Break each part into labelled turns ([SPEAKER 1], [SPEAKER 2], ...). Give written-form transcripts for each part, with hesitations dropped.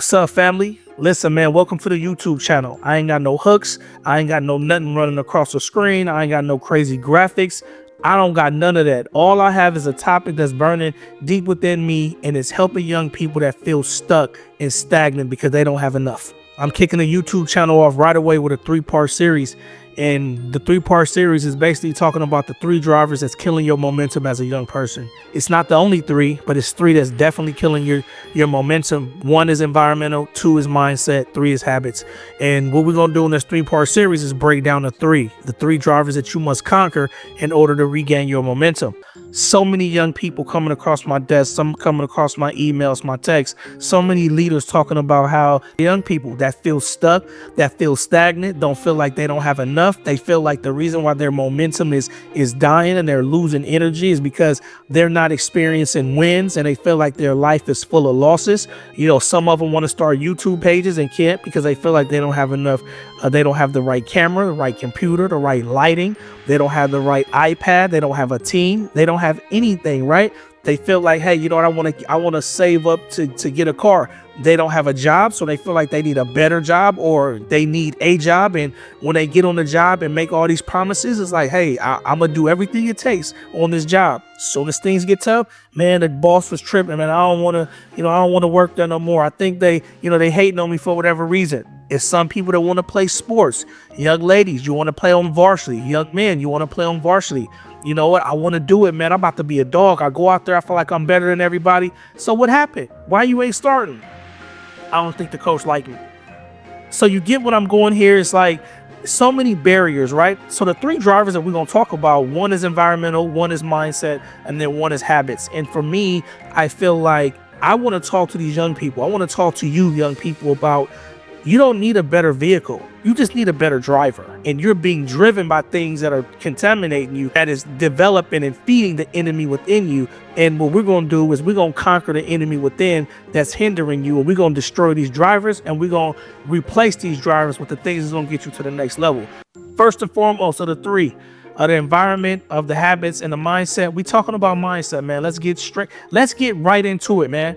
[SPEAKER 1] What's up, family? Listen, man, welcome to the YouTube channel. I ain't got no hooks. I ain't got no nothing running across the screen. I ain't got no crazy graphics. I don't got none of that. All I have is a topic that's burning deep within me, and it's helping young people that feel stuck and stagnant because they don't have enough. I'm kicking the YouTube channel off right away with a three-part series. And the three-part series is basically talking about the three drivers that's killing your momentum as a young person. It's not the only three, but it's three that's definitely killing your momentum. One is environmental, two is mindset, three is habits. And what we're going to do in this three-part series is break down the three drivers that you must conquer in order to regain your momentum. So many young people coming across my desk, some coming across my emails, my texts, so many leaders talking about how young people that feel stuck, that feel stagnant, don't feel like they don't have enough. They feel like the reason why their momentum is dying and they're losing energy is because they're not experiencing wins, and they feel like their life is full of losses. You know, some of them want to start YouTube pages and can't because they feel like they don't have enough. They don't have the right camera, the right computer, the right lighting. They don't have the right iPad. They don't have a team. They don't have anything, right? They feel like, hey, you know what? I want to save up to get a car. They don't have a job, so they feel like they need a better job, or they need a job. And when they get on the job and make all these promises, it's like, hey, I'm gonna do everything it takes on this job. So as things get tough, man, the boss was tripping, man. I don't want to work there no more. I think they hating on me for whatever reason. It's some people that want to play sports. Young ladies, you want to play on varsity. Young men, you want to play on varsity. You know what? I want to do it, man. I'm about to be a dog. I go out there, I feel like I'm better than everybody. So what happened? Why you ain't starting? I don't think the coach liked me. So you get what I'm going here. It's like so many barriers, right? So the three drivers that we're going to talk about, one is environmental, one is mindset, and then one is habits. And for me, I feel like I want to talk to these young people. I want to talk to you young people about, you don't need a better vehicle. You just need a better driver. And you're being driven by things that are contaminating you, that is developing and feeding the enemy within you. And what we're going to do is we're going to conquer the enemy within that's hindering you. And we're going to destroy these drivers, and we're going to replace these drivers with the things that's going to get you to the next level. First and foremost, of the three, the environment, of the habits, and the mindset. We're talking about mindset, man. Let's get straight. Let's get right into it, man.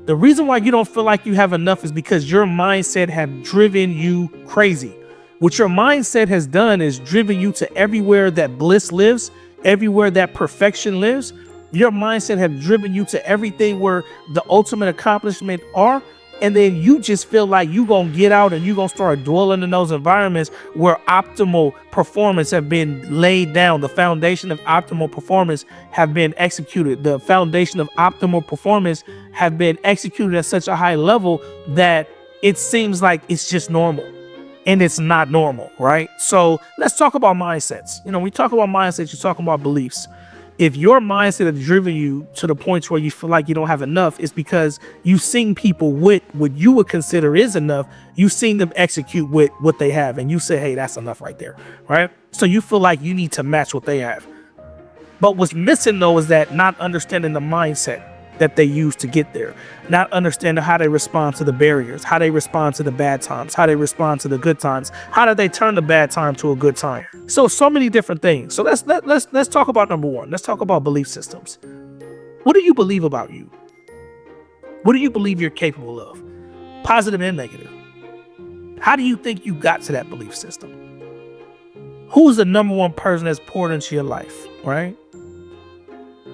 [SPEAKER 1] The reason why you don't feel like you have enough is because your mindset have driven you crazy. What your mindset has done is driven you to everywhere that bliss lives, everywhere that perfection lives. Your mindset have driven you to everything where the ultimate accomplishment are. And then you just feel like you gonna get out and you gonna start dwelling in those environments where optimal performance have been laid down. The foundation of optimal performance have been executed. The foundation of optimal performance have been executed at such a high level that it seems like it's just normal. And it's not normal, right? So let's talk about mindsets. You know, we talk about mindsets, you're talking about beliefs. If your mindset has driven you to the point where you feel like you don't have enough, it's because you've seen people with what you would consider is enough. You've seen them execute with what they have, and you say, hey, that's enough right there, right? So you feel like you need to match what they have. But what's missing, though, is that not understanding the mindset that they use to get there, not understanding how they respond to the barriers, how they respond to the bad times, how they respond to the good times, how do they turn the bad time to a good time. So many different things. So let's talk about number one. Let's talk about belief systems. What do you believe about you? What do you believe you're capable of? Positive and negative. How do you think you got to that belief system? Who's the number one person that's poured into your life, right?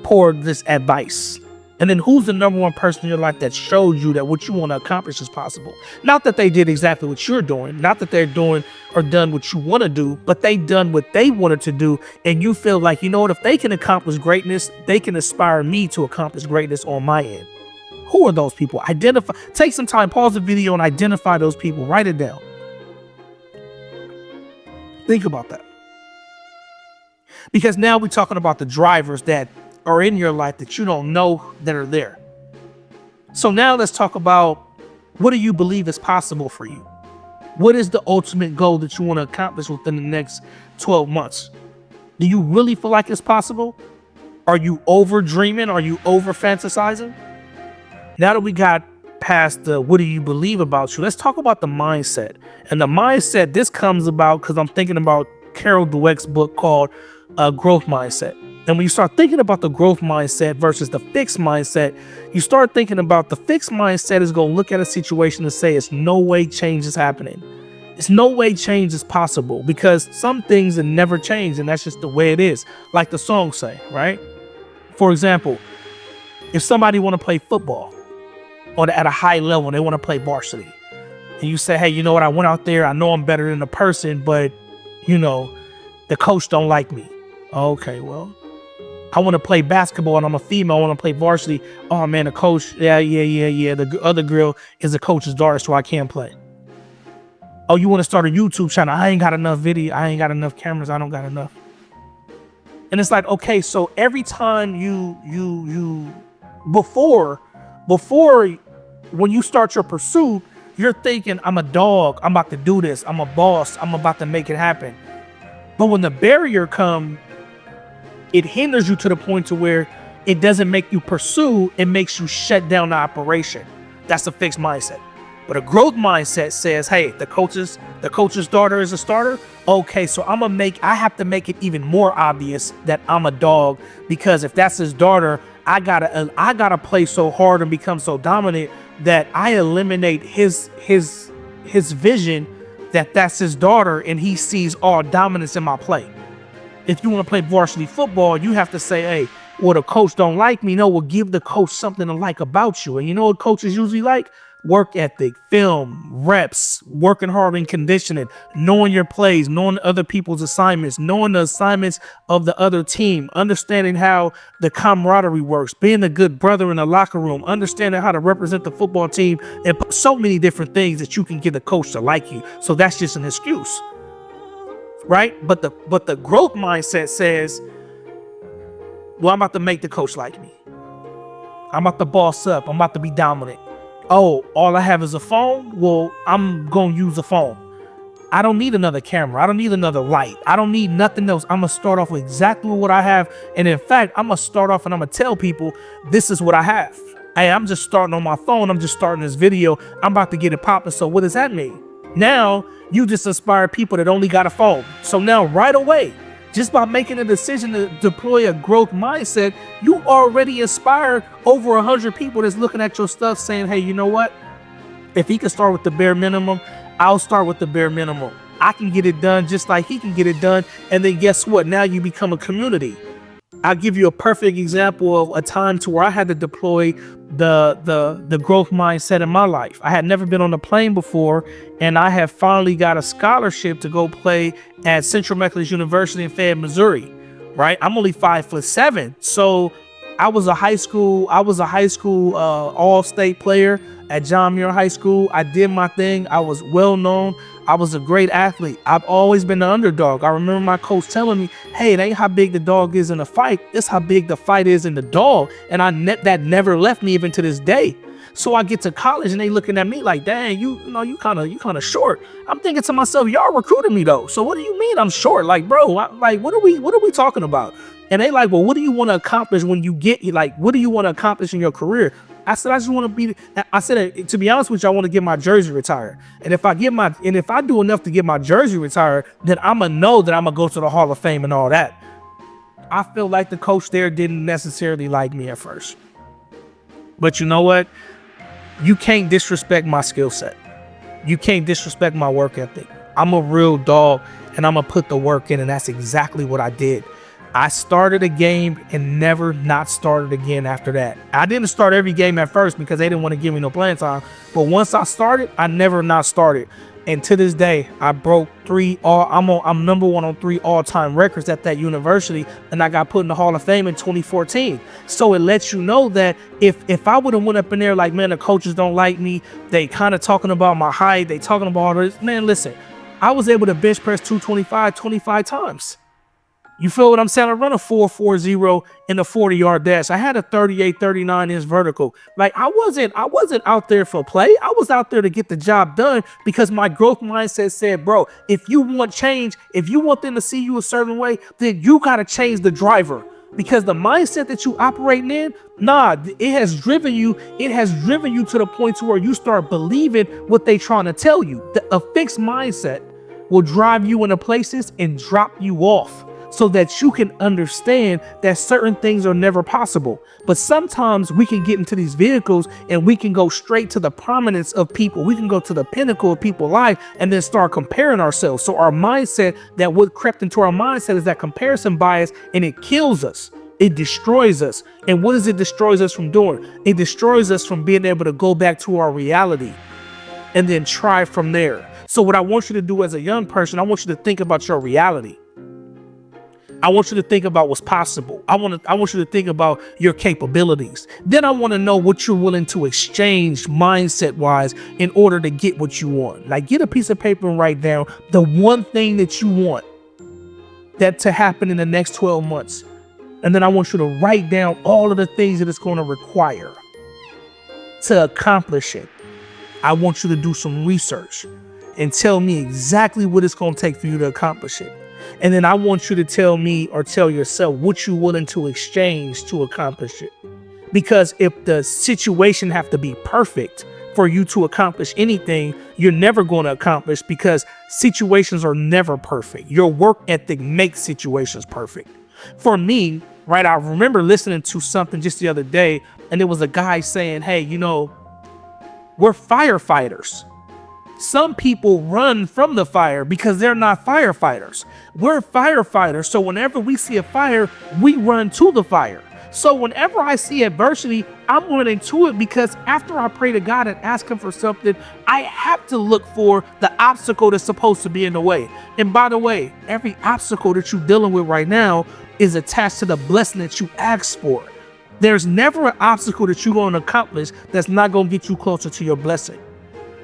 [SPEAKER 1] Poured this advice. And then who's the number one person in your life that showed you that what you want to accomplish is possible? Not that they did exactly what you're doing, not that they're doing or done what you want to do, but they done what they wanted to do. And you feel like, you know what, if they can accomplish greatness, they can inspire me to accomplish greatness on my end. Who are those people? Identify, take some time, pause the video and identify those people. Write it down. Think about that. Because now we're talking about the drivers that are in your life that you don't know that are there. So now let's talk about, what do you believe is possible for you? What is the ultimate goal that you want to accomplish within the next 12 months? Do you really feel like it's possible? Are you over dreaming? Are you over fantasizing? Now that we got past the what do you believe about you, let's talk about the mindset. And the mindset, this comes about because I'm thinking about Carol Dweck's book called Growth Mindset. And when you start thinking about the growth mindset versus the fixed mindset, you start thinking about the fixed mindset is going to look at a situation and say, it's no way change is happening. It's no way change is possible, because some things that never change, and that's just the way it is. Like the song say, right? For example, if somebody want to play football or at a high level, they want to play varsity, and you say, hey, you know what? I went out there. I know I'm better than the person, but you know, the coach don't like me. Okay, well, I want to play basketball and I'm a female. I want to play varsity. Oh man, the coach, yeah. The other girl is the coach's daughter, so I can't play. Oh, you want to start a YouTube channel? I ain't got enough video. I ain't got enough cameras. I don't got enough. And it's like, okay, so every time before when you start your pursuit, you're thinking, I'm a dog. I'm about to do this. I'm a boss. I'm about to make it happen. But when the barrier comes, it hinders you to the point to where it doesn't make you pursue. It makes you shut down the operation. That's a fixed mindset. But a growth mindset says, hey, the coach's daughter is a starter. Okay, so I have to make it even more obvious that I'm a dog, because if that's his daughter, I gotta play so hard and become so dominant that I eliminate his vision that that's his daughter, and he sees all dominance in my play. If you want to play varsity football, you have to say, hey, well, the coach don't like me. No, we'll give the coach something to like about you. And you know what coaches usually like? Work ethic, film, reps, working hard in conditioning, knowing your plays, knowing other people's assignments, knowing the assignments of the other team, understanding how the camaraderie works, being a good brother in the locker room, understanding how to represent the football team, and so many different things that you can get the coach to like you. So that's just an excuse. Right? But the growth mindset says, well, I'm about to make the coach like me. I'm about to boss up. I'm about to be dominant. Oh, all I have is a phone? Well, I'm going to use a phone. I don't need another camera. I don't need another light. I don't need nothing else. I'm going to start off with exactly what I have. And in fact, I'm going to start off and I'm going to tell people, this is what I have. Hey, I'm just starting on my phone. I'm just starting this video. I'm about to get it popping. So what does that mean? Now, you just inspire people that only got a phone. So now right away, just by making a decision to deploy a growth mindset, you already inspired over 100 people that's looking at your stuff saying, hey, you know what? If he can start with the bare minimum, I'll start with the bare minimum. I can get it done just like he can get it done. And then guess what? Now you become a community. I'll give you a perfect example of a time to where I had to deploy the growth mindset in my life. I had never been on a plane before, and I had finally got a scholarship to go play at Central Methodist University in Fayette, Missouri. Right? I'm only 5'7", so I was a high school all-state player at John Muir High School. I did my thing. I was well known. I was a great athlete. I've always been the underdog. I remember my coach telling me, hey, it ain't how big the dog is in a fight. It's how big the fight is in the dog. And that never left me even to this day. So I get to college and they looking at me like, dang, you kind of short. I'm thinking to myself, y'all recruited me though. So what do you mean I'm short? Like, bro, what are we talking about? And they like, well, what do you want to accomplish when you get, like, what do you want to accomplish in your career? I said, to be honest with you, I want to get my jersey retired. And if I do enough to get my jersey retired, then I'm going to know that I'm going to go to the Hall of Fame and all that. I feel like the coach there didn't necessarily like me at first. But you know what? You can't disrespect my skill set. You can't disrespect my work ethic. I'm a real dog and I'm going to put the work in. And that's exactly what I did. I started a game and never not started again after that. I didn't start every game at first because they didn't want to give me no playing time. But once I started, I never not started. And to this day, I broke I'm number one on 3 all-time records at that university, and I got put in the Hall of Fame in 2014. So it lets you know that if I would have went up in there like, man, the coaches don't like me, they kind of talking about my height, they talking about all this, man, listen, I was able to bench press 225 25 times. You feel what I'm saying? I run a 4.40 in the 40-yard dash. I had a 38-39 inch vertical. Like I wasn't out there for play. I was out there to get the job done because my growth mindset said, bro, if you want change, if you want them to see you a certain way, then you got to change the driver. Because the mindset that you operating in, it has driven you to the point to where you start believing what they trying to tell you. A fixed mindset will drive you into places and drop you off. so that you can understand that certain things are never possible. But sometimes we can get into these vehicles and we can go straight to the prominence of people. We can go to the pinnacle of people's life and then start comparing ourselves. So our mindset, that what crept into our mindset, is that comparison bias, and it kills us. It destroys us. And what does it destroys us from doing? It destroys us from being able to go back to our reality and then try from there. So what I want you to do as a young person, I want you to think about your reality. I want you to think about what's possible. I want you to think about your capabilities. Then I want to know what you're willing to exchange mindset wise in order to get what you want. Like, get a piece of paper and write down the one thing that you want that to happen in the next 12 months. And then I want you to write down all of the things that it's going to require to accomplish it. I want you to do some research and tell me exactly what it's going to take for you to accomplish it. And then I want you to tell me, or tell yourself, what you're willing to exchange to accomplish it. Because if the situation have to be perfect for you to accomplish anything, you're never going to accomplish, because situations are never perfect. Your work ethic makes situations perfect. For me, right, I remember listening to something just the other day, and it was a guy saying, hey, you know, we're firefighters. Some people run from the fire because they're not firefighters. We're firefighters. So whenever we see a fire, we run to the fire. So whenever I see adversity, I'm running to it, because after I pray to God and ask him for something, I have to look for the obstacle that's supposed to be in the way. And by the way, every obstacle that you're dealing with right now is attached to the blessing that you asked for. There's never an obstacle that you're going to accomplish that's not going to get you closer to your blessing.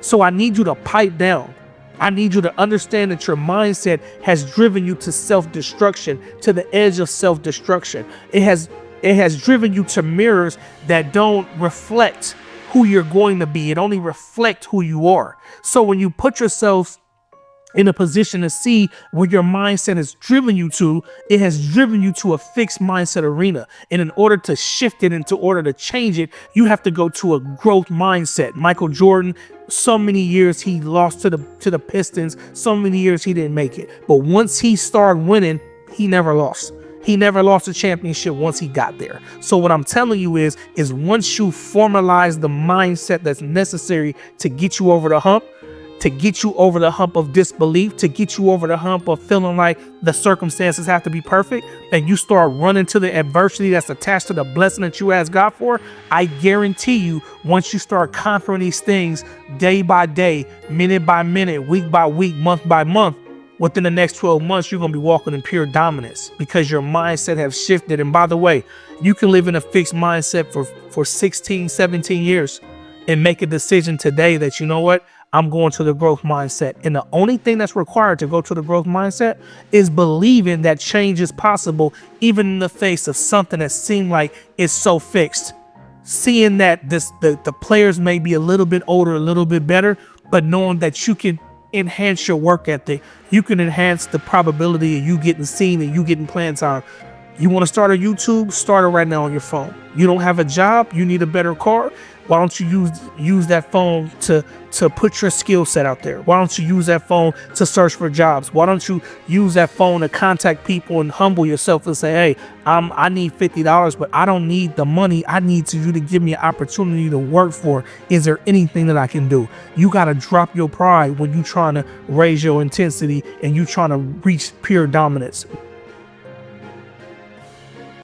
[SPEAKER 1] So I need you to pipe down. I need you to understand that your mindset has driven you to self-destruction, to the edge of self-destruction. It has driven you to mirrors that don't reflect who you're going to be. It only reflects who you are. So when you put yourself in a position to see where your mindset has driven you to, it has driven you to a fixed mindset arena. And in order to shift it, into order to change it, you have to go to a growth mindset. Michael Jordan, so many years he lost to the Pistons, so many years he didn't make it. But once he started winning, he never lost. He never lost a championship once he got there. So what I'm telling you is once you formalize the mindset that's necessary to get you over the hump, to get you over the hump of disbelief, to get you over the hump of feeling like the circumstances have to be perfect, and you start running to the adversity that's attached to the blessing that you asked God for, I guarantee you, once you start conquering these things day by day, minute by minute, week by week, month by month, within the next 12 months, you're going to be walking in pure dominance, because your mindset has shifted. And by the way, you can live in a fixed mindset for 16, 17 years and make a decision today that, you know what, I'm going to the growth mindset. And the only thing that's required to go to the growth mindset is believing that change is possible, even in the face of something that seemed like it's so fixed. Seeing that the players may be a little bit older, a little bit better, but knowing that you can enhance your work ethic, you can enhance the probability of you getting seen and you getting playing time. You want to start a YouTube? Start it right now on your phone. You don't have a job? You need a better car? Why don't you use that phone to put your skill set out there? Why don't you use that phone to search for jobs? Why don't you use that phone to contact people and humble yourself and say, hey, I need $50, but I don't need the money. I need you to give me an opportunity to work for. Is there anything that I can do? You got to drop your pride when you're trying to raise your intensity and you're trying to reach pure dominance.